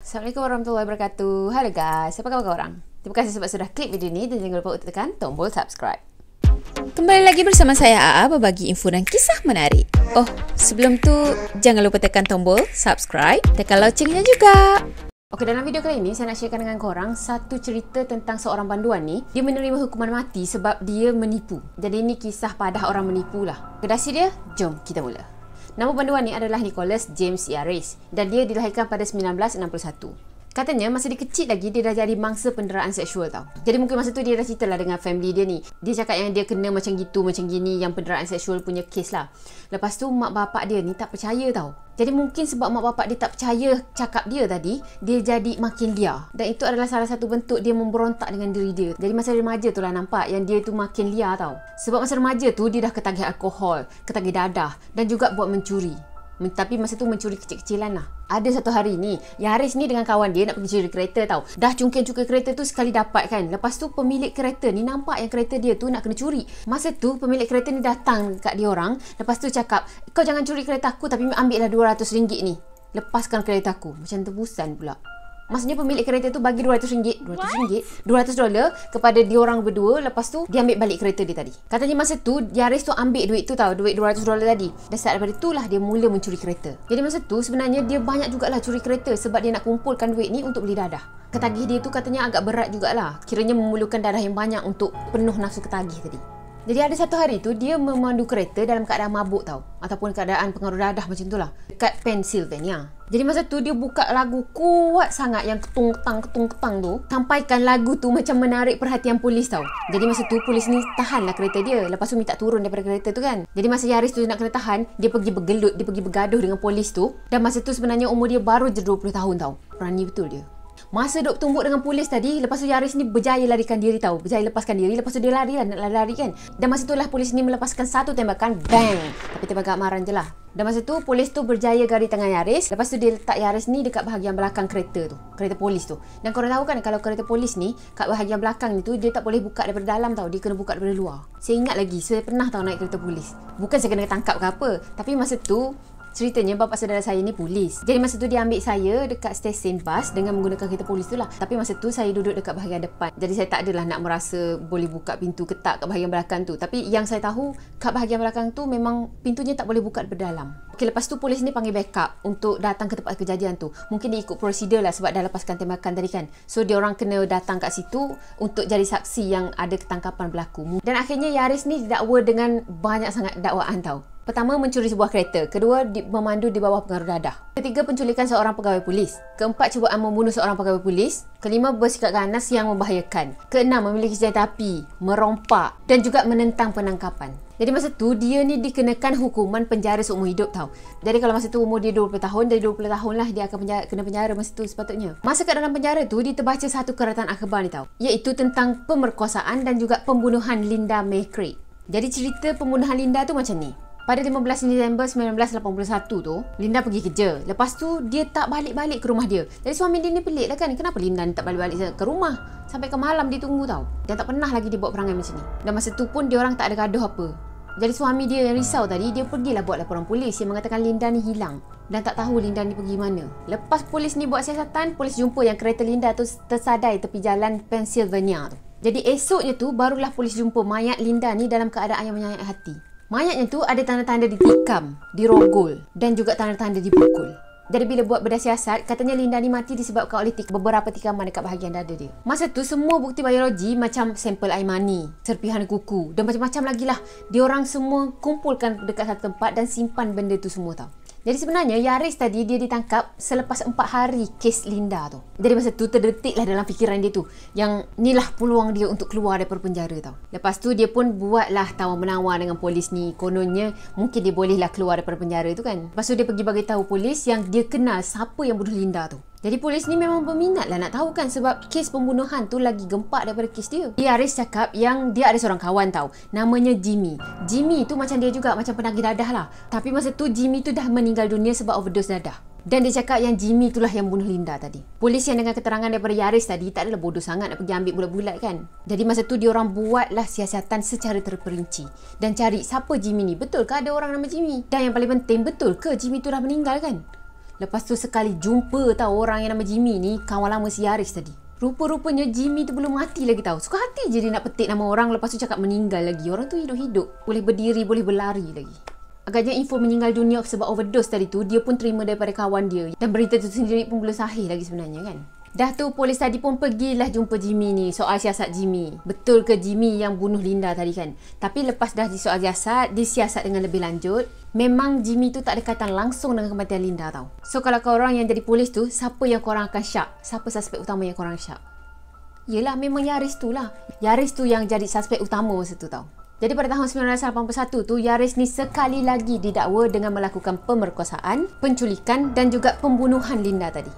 Assalamualaikum warahmatullahi wabarakatuh. Halo guys, apa khabar korang? Terima kasih sebab sudah klik video ni dan jangan lupa untuk tekan tombol subscribe. Kembali lagi bersama saya AA berbagi info dan kisah menarik. Oh, sebelum tu jangan lupa tekan tombol subscribe, tekan loncengnya juga. Okey, dalam video kali ini saya nak sharekan dengan korang satu cerita tentang seorang panduan ni. Dia menerima hukuman mati sebab dia menipu. Jadi ini kisah padah orang menipu lah. Kedasi dia, jom kita mula. Nama panduan ni adalah Nicholas James Yaris dan dia dilahirkan pada 1961. Katanya masa dia kecil lagi dia dah jadi mangsa penderaan seksual tau. Jadi mungkin masa tu dia dah cerita lah dengan family dia ni. Dia cakap yang dia kena macam gitu, macam gini, yang penderaan seksual punya kes lah. Lepas tu mak bapak dia ni tak percaya tau. Jadi mungkin sebab mak bapak dia tak percaya cakap dia tadi, dia jadi makin liar. Dan itu adalah salah satu bentuk dia memberontak dengan diri dia. Jadi masa remaja tu lah nampak yang dia tu makin liar tau. Sebab masa remaja tu dia dah ketagih alkohol, ketagih dadah dan juga buat mencuri. Tapi masa tu mencuri kecil-kecilan lah. Ada satu hari ni, Yaris ni dengan kawan dia nak pergi curi kereta tau. Dah cungkil-cungkil kereta tu sekali dapat kan. Lepas tu pemilik kereta ni nampak yang kereta dia tu nak kena curi. Masa tu pemilik kereta ni datang kat dia orang. Lepas tu cakap, kau jangan curi kereta aku tapi ambil lah RM200 ni. Lepaskan kereta aku. Macam tebusan pula. Maksudnya pemilik kereta tu bagi RM200, $200 kepada diorang berdua. Lepas tu dia ambil balik kereta dia tadi. Katanya masa tu Yaris tu ambil duit tu tau, duit $200 tadi. Dan saat daripada itulah dia mula mencuri kereta. Jadi masa tu sebenarnya dia banyak jugalah curi kereta sebab dia nak kumpulkan duit ni untuk beli dadah. Ketagih dia tu katanya agak berat jugalah. Kiranya memerlukan dadah yang banyak untuk penuh nafsu ketagih tadi. Jadi ada satu hari tu dia memandu kereta dalam keadaan mabuk tau, ataupun keadaan pengaruh dadah macam tu lah, dekat Pennsylvania. Jadi masa tu dia buka lagu kuat sangat yang ketung-ketang tu, sampaikan lagu tu macam menarik perhatian polis tau. Jadi masa tu polis ni tahan lah kereta dia. Lepas tu minta turun daripada kereta tu kan. Jadi masa Yaris tu nak kena tahan, dia pergi bergelut, dia pergi bergaduh dengan polis tu. Dan masa tu sebenarnya umur dia baru je 20 tahun tau. Berani betul dia. Masa duk tumbuk dengan polis tadi, lepas tu Yaris ni berjaya larikan diri tau. Berjaya lepaskan diri. Lepas tu dia lari lah, nak lari kan. Dan masa tu lah polis ni melepaskan satu tembakan. Bang! Tapi tembakan amaran je lah. Dan masa tu polis tu berjaya gari tangan Yaris. Lepas tu dia letak Yaris ni dekat bahagian belakang kereta tu. Kereta polis tu. Dan korang tahu kan kalau kereta polis ni, kat bahagian belakang ni tu dia tak boleh buka daripada dalam tau. Dia kena buka daripada luar. Saya ingat lagi, saya pernah tau naik kereta polis. Bukan saya kena tangkap ke apa. Tapi masa tu ceritanya bapa saudara saya ni polis. Jadi masa tu dia ambil saya dekat stesen bas dengan menggunakan kereta polis tu lah. Tapi masa tu saya duduk dekat bahagian depan. Jadi saya tak adalah nak merasa boleh buka pintu ketak kat bahagian belakang tu. Tapi yang saya tahu kat bahagian belakang tu memang pintunya tak boleh buka daripada dalam. Okey, lepas tu polis ni panggil backup untuk datang ke tempat kejadian tu. Mungkin dia ikut prosedur lah sebab dah lepaskan tembakan tadi kan. So dia orang kena datang kat situ untuk jadi saksi yang ada ketangkapan berlaku. Dan akhirnya Yaris ni didakwa dengan banyak sangat dakwaan tau. Pertama, mencuri sebuah kereta. Kedua, memandu di bawah pengaruh dadah. Ketiga, penculikan seorang pegawai polis. Keempat, cubaan membunuh seorang pegawai polis. Kelima, bersikap ganas yang membahayakan. Keenam, memiliki senjata api, merompak dan juga menentang penangkapan. Jadi masa tu dia ni dikenakan hukuman penjara seumur hidup tau. Jadi kalau masa tu umur dia 20 tahun, dari 20 tahun lah dia akan kena penjara masa tu sepatutnya. Masa kat dalam penjara tu dia terbaca satu keratan akhbar ni tau, iaitu tentang pemerkosaan dan juga pembunuhan Linda May Craig. Jadi cerita pembunuhan Linda tu macam ni. Pada 15 Disember 1981 tu, Linda pergi kerja. Lepas tu, dia tak balik-balik ke rumah dia. Jadi suami dia ni pelik lah kan. Kenapa Linda ni tak balik-balik ke rumah? Sampai ke malam dia tunggu tau. Dan tak pernah lagi dia buat perangai macam ni. Dan masa tu pun, dia orang tak ada gaduh apa. Jadi suami dia yang risau tadi, dia pergilah buat laporan polis yang mengatakan Linda ni hilang. Dan tak tahu Linda ni pergi mana. Lepas polis ni buat siasatan, polis jumpa yang kereta Linda tu tersadai tepi jalan Pennsylvania tu. Jadi esoknya tu, barulah polis jumpa mayat Linda ni dalam keadaan yang menyayat hati. Mayatnya tu ada tanda-tanda ditikam, dirogol dan juga tanda-tanda dipukul. Jadi bila buat bedah siasat, katanya Linda ni mati disebabkan oleh beberapa tikaman dekat bahagian dada dia. Masa tu semua bukti biologi macam sampel air mani, serpihan kuku dan macam-macam lagi lah. Diorang semua kumpulkan dekat satu tempat dan simpan benda tu semua tau. Jadi sebenarnya Yaris tadi dia ditangkap selepas 4 hari kes Linda tu. Jadi masa tu terdetiklah dalam fikiran dia tu yang inilah peluang dia untuk keluar daripada penjara tau. Lepas tu dia pun buatlah tawar-menawar dengan polis ni. Kononnya mungkin dia bolehlah keluar daripada penjara tu kan. Lepas tu dia pergi bagi tahu polis yang dia kenal siapa yang bunuh Linda tu. Jadi polis ni memang berminat lah nak tahu kan sebab kes pembunuhan tu lagi gempak daripada kes dia. Yaris cakap yang dia ada seorang kawan tau. Namanya Jimmy. Jimmy tu macam dia juga, macam penagih dadah lah. Tapi masa tu Jimmy tu dah meninggal dunia sebab overdose dadah. Dan dia cakap yang Jimmy itulah yang bunuh Linda tadi. Polis yang dengan keterangan daripada Yaris tadi tak adalah bodoh sangat nak pergi ambil bulat-bulat kan. Jadi masa tu diorang buatlah siasatan secara terperinci. Dan cari siapa Jimmy ni. Betul ke ada orang nama Jimmy? Dan yang paling penting, betul ke Jimmy tu dah meninggal kan? Lepas tu sekali jumpa tahu orang yang nama Jimmy ni, kawan lama si Yaris tadi. Rupa-rupanya Jimmy tu belum mati lagi tahu. Suka hati je dia nak petik nama orang, lepas tu cakap meninggal lagi. Orang tu hidup-hidup, boleh berdiri, boleh berlari lagi. Agaknya info meninggal dunia sebab overdose tadi tu dia pun terima daripada kawan dia. Dan berita tu sendiri pun belum sahih lagi sebenarnya kan. Dah tu polis tadi pun pergilah jumpa Jimmy ni, soal siasat Jimmy. Betul ke Jimmy yang bunuh Linda tadi kan? Tapi lepas dah di soal siasat, disiasat dengan lebih lanjut, memang Jimmy tu tak ada kaitan langsung dengan kematian Linda tau. So kalau korang yang jadi polis tu, siapa yang korang akan syak? Siapa suspek utama yang korang syak? Yelah memang Yaris tu lah. Yaris tu yang jadi suspek utama masa tu tau. Jadi pada tahun 1981 tu, Yaris ni sekali lagi didakwa dengan melakukan pemerkosaan, penculikan dan juga pembunuhan Linda tadi.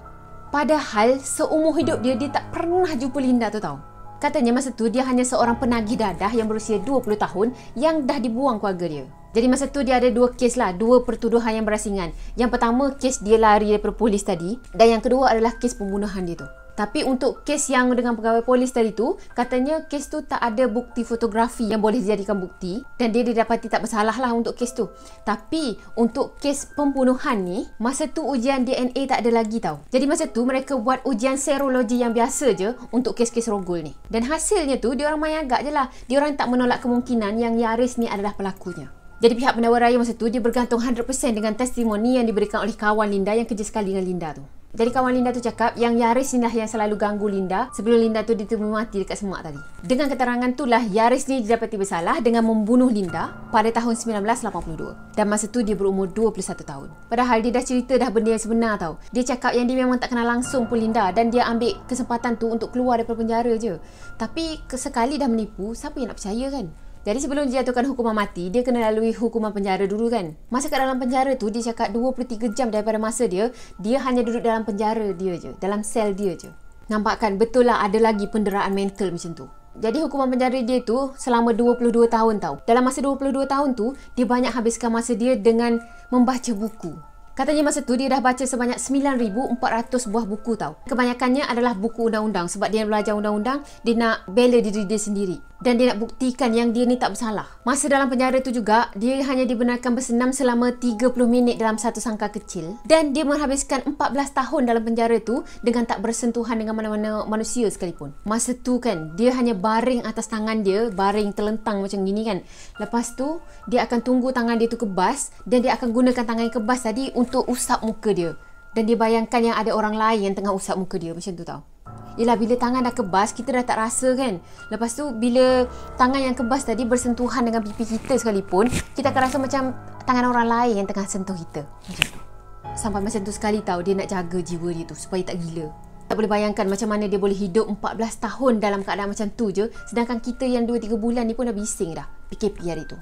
Padahal seumur hidup dia tak pernah jumpa Linda tu tau. Katanya masa tu dia hanya seorang penagih dadah yang berusia 20 tahun yang dah dibuang keluarga dia. Jadi masa tu dia ada dua kes lah, dua pertuduhan yang berasingan. Yang pertama kes dia lari daripada polis tadi, dan yang kedua adalah kes pembunuhan dia tu. Tapi untuk kes yang dengan pegawai polis tadi tu, katanya kes tu tak ada bukti fotografi yang boleh dijadikan bukti dan dia didapati tak bersalah lah untuk kes tu. Tapi untuk kes pembunuhan ni, masa tu ujian DNA tak ada lagi tau. Jadi masa tu mereka buat ujian serologi yang biasa je untuk kes-kes rogol ni. Dan hasilnya tu, diorang main agak je lah. Diorang tak menolak kemungkinan yang Yaris ni adalah pelakunya. Jadi pihak pendakwa raya masa tu dia bergantung 100% dengan testimoni yang diberikan oleh kawan Linda yang kerja sekali dengan Linda tu. Jadi kawan Linda tu cakap yang Yaris ni lah yang selalu ganggu Linda sebelum Linda tu ditemui mati dekat semak tadi. Dengan keterangan tu lah Yaris ni didapati bersalah dengan membunuh Linda pada tahun 1982. Dan masa tu dia berumur 21 tahun. Padahal dia dah cerita dah benda yang sebenar tau. Dia cakap yang dia memang tak kenal langsung pun Linda dan dia ambil kesempatan tu untuk keluar daripada penjara je. Tapi sekali dah menipu, siapa yang nak percaya kan? Jadi sebelum dijatuhkan hukuman mati, dia kena lalui hukuman penjara dulu kan. Masa kat dalam penjara tu, dia cakap 23 jam daripada masa dia hanya duduk dalam penjara dia je, dalam sel dia je. Nampak kan, betul lah ada lagi penderaan mental macam tu. Jadi hukuman penjara dia tu selama 22 tahun tau. Dalam masa 22 tahun tu, dia banyak habiskan masa dia dengan membaca buku. Katanya masa tu dia dah baca sebanyak 9,400 buah buku tau. Kebanyakannya adalah buku undang-undang sebab dia belajar undang-undang, dia nak bela diri dia sendiri. Dan dia nak buktikan yang dia ni tak bersalah. Masa dalam penjara tu juga, dia hanya dibenarkan bersenam selama 30 minit dalam satu sangkar kecil. Dan dia menghabiskan 14 tahun dalam penjara tu dengan tak bersentuhan dengan mana-mana manusia sekalipun. Masa tu kan, dia hanya baring atas tangan dia, baring terlentang macam gini kan. Lepas tu, dia akan tunggu tangan dia tu kebas dan dia akan gunakan tangan yang kebas tadi untuk usap muka dia. Dan dia bayangkan yang ada orang lain yang tengah usap muka dia macam tu tau. Yelah bila tangan dah kebas, kita dah tak rasa kan. Lepas tu bila tangan yang kebas tadi bersentuhan dengan pipi kita sekalipun, kita akan rasa macam tangan orang lain yang tengah sentuh kita. Macam tu. Sampai macam tu sekali tau, dia nak jaga jiwa dia tu supaya tak gila. Tak boleh bayangkan macam mana dia boleh hidup 14 tahun dalam keadaan macam tu je, sedangkan kita yang 2-3 bulan ni pun dah bising dah PKP hari tu.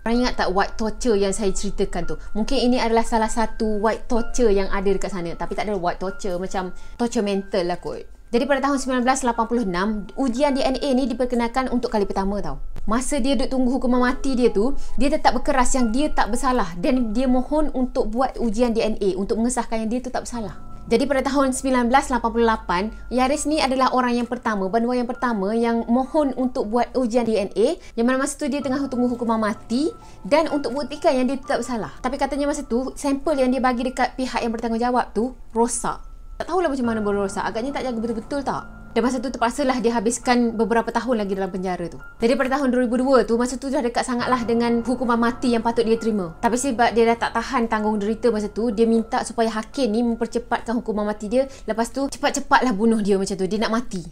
Korang ingat tak white torture yang saya ceritakan tu? Mungkin ini adalah salah satu white torture yang ada dekat sana. Tapi tak ada white torture, macam torture mental lah kot. Jadi pada tahun 1986, ujian DNA ni diperkenalkan untuk kali pertama tau. Masa dia duduk tunggu hukuman mati dia tu, dia tetap berkeras yang dia tak bersalah. Dan dia mohon untuk buat ujian DNA untuk mengesahkan yang dia tu tak bersalah. Jadi pada tahun 1988, Yaris ni adalah orang yang pertama, banduan yang pertama yang mohon untuk buat ujian DNA, yang mana masa tu dia tengah tunggu hukuman mati dan untuk buktikan yang dia tak bersalah. Tapi katanya masa tu, sampel yang dia bagi dekat pihak yang bertanggungjawab tu rosak. Tak tahulah macam mana boleh rosak, agaknya tak jaga betul-betul tak? Dan masa tu terpaksalah dia habiskan beberapa tahun lagi dalam penjara tu. Jadi pada tahun 2002 tu, masa tu dah dekat sangatlah dengan hukuman mati yang patut dia terima. Tapi sebab dia dah tak tahan tanggung derita masa tu, dia minta supaya hakim ni mempercepatkan hukuman mati dia. Lepas tu cepat-cepatlah bunuh dia macam tu, dia nak mati.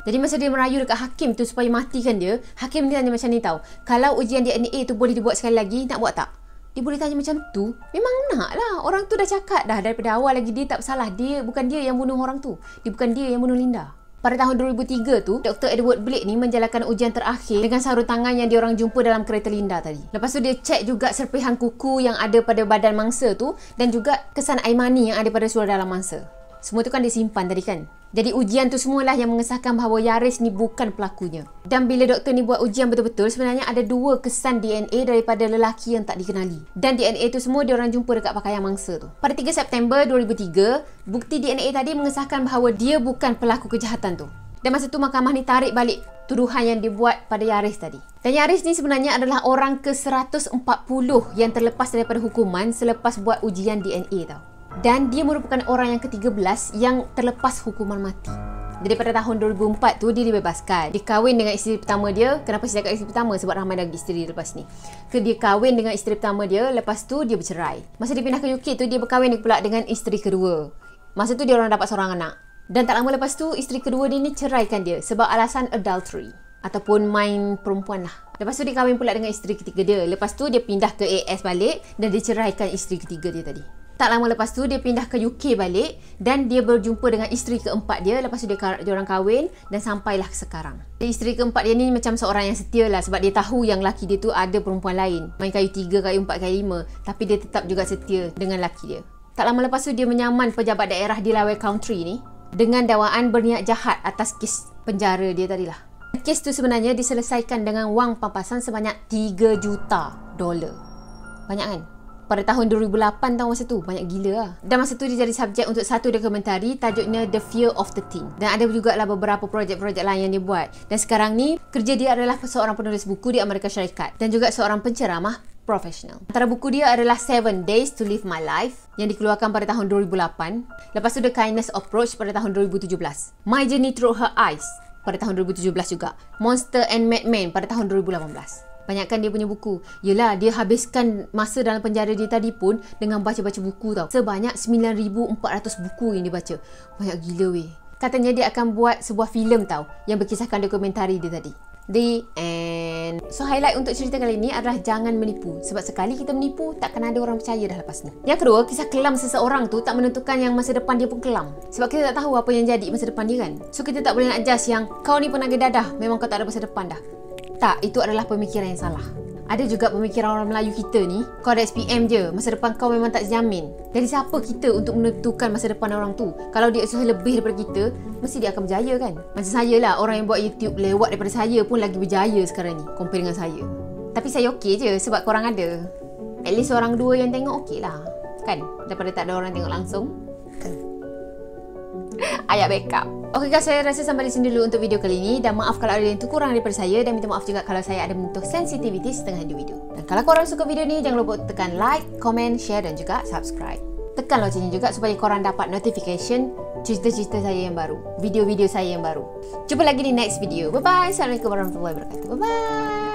Jadi masa dia merayu dekat hakim tu supaya matikan dia, hakim dia tanya macam ni tau, kalau ujian DNA tu boleh dibuat sekali lagi, nak buat tak? Dia boleh tanya macam tu? Memang nak lah. Orang tu dah cakap dah daripada awal lagi dia tak bersalah. Bukan dia yang bunuh orang tu. Bukan dia yang bunuh Linda. Pada tahun 2003 tu, Dr. Edward Blake ni menjalankan ujian terakhir dengan sarung tangan yang diorang jumpa dalam kereta Linda tadi. Lepas tu dia cek juga serpihan kuku yang ada pada badan mangsa tu dan juga kesan air mani yang ada pada suara dalam mangsa. Semua tu kan dia simpan tadi kan. Jadi ujian tu semualah yang mengesahkan bahawa Yaris ni bukan pelakunya. Dan bila doktor ni buat ujian betul-betul, sebenarnya ada 2 kesan DNA daripada lelaki yang tak dikenali. Dan DNA tu semua diorang jumpa dekat pakaian mangsa tu. Pada 3 September 2003, bukti DNA tadi mengesahkan bahawa dia bukan pelaku kejahatan tu. Dan masa tu mahkamah ni tarik balik tuduhan yang dibuat pada Yaris tadi. Dan Yaris ni sebenarnya adalah orang ke-140 yang terlepas daripada hukuman selepas buat ujian DNA tau. Dan dia merupakan orang yang ke-13 yang terlepas hukuman mati. Jadi pada tahun 2004 tu dia dibebaskan. Dia kahwin dengan isteri pertama dia. Kenapa saya cakap isteri pertama? Sebab ramai lagi isteri lepas ni. Dia kahwin dengan isteri pertama dia, lepas tu dia bercerai. Masa dia pindah ke UK tu, dia berkahwin pula dengan isteri kedua. Masa tu dia orang dapat seorang anak. Dan tak lama lepas tu, isteri kedua dia ni ceraikan dia sebab alasan adultery ataupun main perempuan lah. Lepas tu dia kahwin pula dengan isteri ketiga dia. Lepas tu dia pindah ke AS balik dan dia ceraikan isteri ketiga dia tadi. Tak lama lepas tu dia pindah ke UK balik dan dia berjumpa dengan isteri keempat dia. Lepas tu dia orang kahwin dan sampailah sekarang. Isteri keempat dia ni macam seorang yang setia lah sebab dia tahu yang laki dia tu ada perempuan lain. Main kayu 3, kayu 4, kayu 5. Tapi dia tetap juga setia dengan laki dia. Tak lama lepas tu dia menyaman pejabat daerah di Delaware Country ni dengan dakwaan berniat jahat atas kes penjara dia tadilah. Kes tu sebenarnya diselesaikan dengan wang pampasan sebanyak $3 juta. Banyak kan? Pada tahun 2008 tahun masa tu. Banyak gila lah. Dan masa tu dia jadi subjek untuk satu dokumentari tajuknya The Fear of the Teen. Dan ada juga lah beberapa projek-projek lain yang dia buat. Dan sekarang ni kerja dia adalah seorang penulis buku di Amerika Syarikat dan juga seorang penceramah profesional. Antara buku dia adalah 7 Days to Live My Life yang dikeluarkan pada tahun 2008. Lepas tu The Kindness Approach pada tahun 2017. My Journey Through Her Eyes pada tahun 2017 juga. Monster and Madman pada tahun 2018. Banyakkan dia punya buku. Yelah, dia habiskan masa dalam penjara dia tadi pun dengan baca-baca buku tau. Sebanyak 9,400 buku yang dia baca. Banyak gila weh. Katanya dia akan buat sebuah filem tau yang berkisahkan dokumentari dia tadi. The end. So highlight untuk cerita kali ni adalah jangan menipu. Sebab sekali kita menipu, takkan ada orang percaya dah lepas ni. Yang kedua, kisah kelam seseorang tu tak menentukan yang masa depan dia pun kelam. Sebab kita tak tahu apa yang jadi masa depan dia kan. So kita tak boleh nak judge yang kau ni penaga dadah, memang kau tak ada masa depan dah. Tak, itu adalah pemikiran yang salah. Ada juga pemikiran orang Melayu kita ni, kau ada SPM je, masa depan kau memang tak jamin. Jadi siapa kita untuk menentukan masa depan orang tu? Kalau dia usaha lebih daripada kita, mesti dia akan berjaya kan? Macam saya lah, orang yang buat YouTube lewat daripada saya pun lagi berjaya sekarang ni, compare dengan saya. Tapi saya okey je sebab korang ada. At least orang dua yang tengok okey lah. Kan? Daripada tak ada orang tengok langsung. Ayat backup. Ok guys, saya rasa sampai di sini dulu untuk video kali ini. Dan maaf kalau ada yang kurang daripada saya. Dan minta maaf juga kalau saya ada menyentuh sensitivity setengah di video. Dan kalau korang suka video ni, jangan lupa tekan like, komen, share dan juga subscribe. Tekan loncengnya juga supaya korang dapat notification cerita-cerita saya yang baru, video-video saya yang baru. Jumpa lagi di next video. Bye-bye. Assalamualaikum warahmatullahi wabarakatuh. Bye-bye.